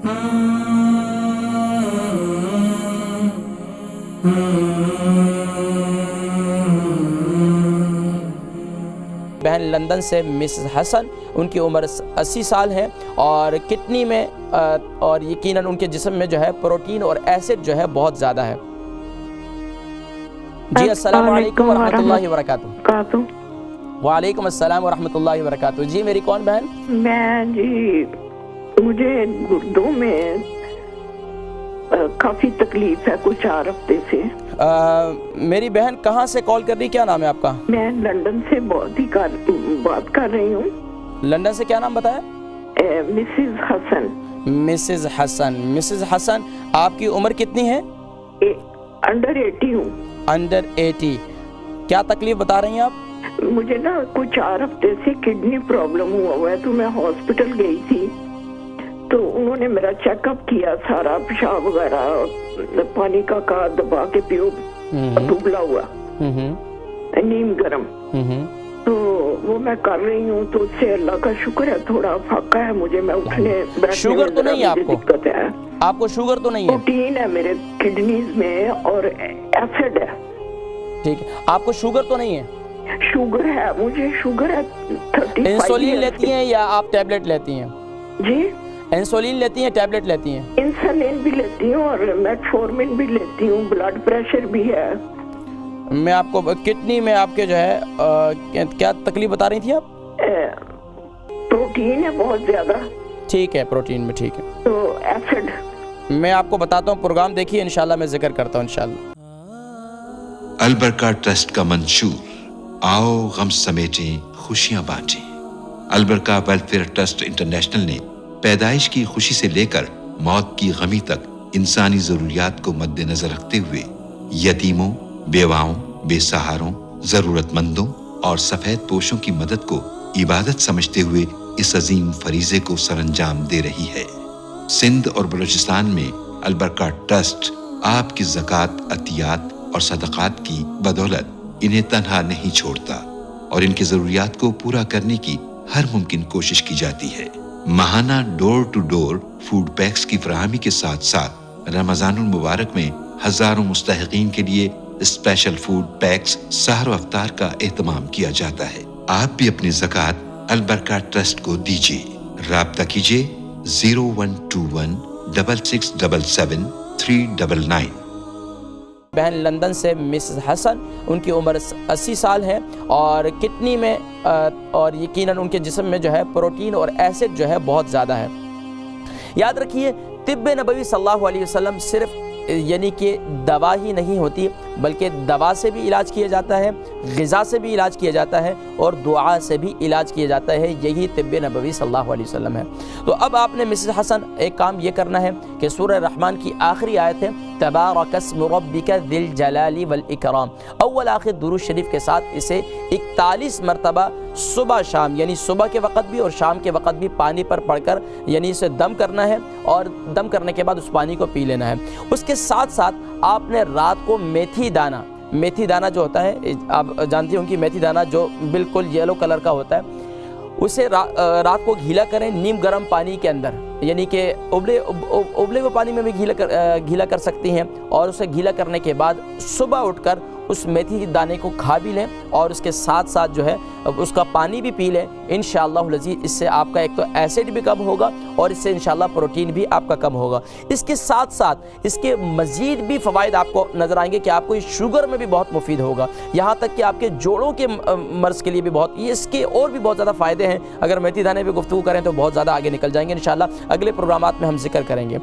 بہن لندن سے مسز حسن، ان کی عمر 80 سال ہے اور کڈنی میں اور یقیناً ان کے جسم میں جو ہے پروٹین اور ایسڈ جو ہے بہت زیادہ ہے۔ جی السلام علیکم ورحمۃ اللہ وبرکاتہ۔ وعلیکم السلام ورحمۃ اللہ وبرکاتہ۔ جی میری کون بہن؟ میں جی مجھے گردوں میں کافی تکلیف ہے کچھ 4 ہفتے سے۔ میری بہن کہاں سے کال کر رہی، کیا نام ہے آپ کا؟ میں لندن سے بات کر رہی ہوں۔ لندن سے کیا نام بتایا؟ مسز حسن۔ مسز حسن۔ مسز حسن آپ کی عمر کتنی ہے؟ انڈر 80 ہوں۔ انڈر 80۔ کیا تکلیف بتا رہی ہیں آپ؟ مجھے نا کچھ 4 ہفتے سے کڈنی پرابلم ہوا ہے، تو میں ہاسپٹل گئی تھی، تو انہوں نے میرا چیک اپ کیا، سارا پیشاب وغیرہ پانی کا دبا کے پیو، ابلا ہوا نیم گرم، تو وہ میں کر رہی ہوں، تو اس سے اللہ کا شکر ہے تھوڑا فاقہ ہے مجھے، میں اٹھنے بیٹھنے شوگر تو نہیں ہے آپ کو؟ دقت ہے۔ آپ کو شوگر تو نہیں ہے؟ پروٹین ہے میرے کڈنیز میں اور ایسڈ ہے۔ ٹھیک ہے، آپ کو شوگر تو نہیں ہے؟ شوگر ہے، مجھے شوگر ہے 35۔ انسولین لیتی ہیں یا آپ ٹیبلٹ لیتی ہیں؟ جی انسولین لیتی ہیں، ٹیبلٹ لیتی ہیں؟ انسولین بھی لیتی ہوں اور میٹفورمن بھی لیتی ہوں، بلڈ پریشر بھی ہے۔ میں آپ کو کڈنی میں آپ کے جو ہے کیا تکلیف بتا رہی تھی آپ؟ پروٹین ہے بہت زیادہ۔ ٹھیک ہے، پروٹین میں ٹھیک ہے، تو ایسڈ میں آپ کو بتاتا ہوں، پروگرام دیکھیے، انشاءاللہ میں ذکر کرتا ہوں انشاءاللہ۔ البرکہ ٹرسٹ کا منشور، آؤ غم سمیٹیں خوشیاں بانٹیں۔ البرکہ ویلفیئر ٹرسٹ انٹرنیشنل نے پیدائش کی خوشی سے لے کر موت کی غمی تک انسانی ضروریات کو مد نظر رکھتے ہوئے یتیموں، بیواؤں، بے سہاروں، ضرورت مندوں اور سفید پوشوں کی مدد کو عبادت سمجھتے ہوئے اس عظیم فریضے کو سر انجام دے رہی ہے۔ سندھ اور بلوچستان میں البرکہ ٹرسٹ آپ کی زکوٰۃ، عطیات اور صدقات کی بدولت انہیں تنہا نہیں چھوڑتا اور ان کی ضروریات کو پورا کرنے کی ہر ممکن کوشش کی جاتی ہے۔ ماہانہ ڈور ٹو ڈور فوڈ پیکس کی فراہمی کے ساتھ ساتھ رمضان المبارک میں ہزاروں مستحقین کے لیے اسپیشل فوڈ پیکس سحر و افطار کا اہتمام کیا جاتا ہے۔ آپ بھی اپنی زکوٰۃ البرکہ ٹرسٹ کو دیجیے۔ رابطہ کیجیے 0121 6677 399۔ بہن لندن سے مسز حسن، ان کی عمر 80 سال ہے اور کڈنی میں اور یقیناً ان کے جسم میں جو ہے پروٹین اور ایسڈ جو ہے بہت زیادہ ہے۔ یاد رکھیے، طب نبوی صلی اللہ علیہ وسلم صرف یعنی کہ دوا ہی نہیں ہوتی، بلکہ دوا سے بھی علاج کیا جاتا ہے، غذا سے بھی علاج کیا جاتا ہے اور دعا سے بھی علاج کیا جاتا ہے۔ یہی طب نبوی صلی اللہ علیہ وسلم ہے۔ تو اب آپ نے مسز حسن ایک کام یہ کرنا ہے کہ سورہ رحمان کی آخری آیت ہے تبارک اسم ربک ذی الجلال والاکرام، اول آخر درود شریف کے ساتھ اسے 41 مرتبہ صبح شام، یعنی صبح کے وقت بھی اور شام کے وقت بھی پانی پر پڑھ کر یعنی اسے دم کرنا ہے، اور دم کرنے کے بعد اس پانی کو پی لینا ہے۔ اس کے ساتھ ساتھ آپ نے رات کو میتھی دانہ جو ہوتا ہے، آپ جانتی ہوں کہ میتھی دانہ جو بالکل یلو کلر کا ہوتا ہے، اسے رات کو گھیلا کریں نیم گرم پانی کے اندر، یعنی کہ ابلے ہوئے پانی میں بھی گھیلا کر سکتی ہیں، اور اسے گھیلا کرنے کے بعد صبح اٹھ کر اس میتھی دانے کو کھا بھی لیں اور اس کے ساتھ ساتھ جو ہے اس کا پانی بھی پی لیں۔ انشاءاللہ العزیز اس سے آپ کا ایک تو ایسڈ بھی کم ہوگا اور اس سے انشاءاللہ پروٹین بھی آپ کا کم ہوگا۔ اس کے ساتھ ساتھ اس کے مزید بھی فوائد آپ کو نظر آئیں گے کہ آپ کو شوگر میں بھی بہت مفید ہوگا، یہاں تک کہ آپ کے جوڑوں کے مرض کے لیے بھی بہت، اس کے اور بھی بہت زیادہ فائدے ہیں۔ اگر میتھی دانے پہ گفتگو کریں تو بہت زیادہ آگے نکل جائیں گے، انشاءاللہ اگلے پروگرامات میں ہم ذکر کریں گے۔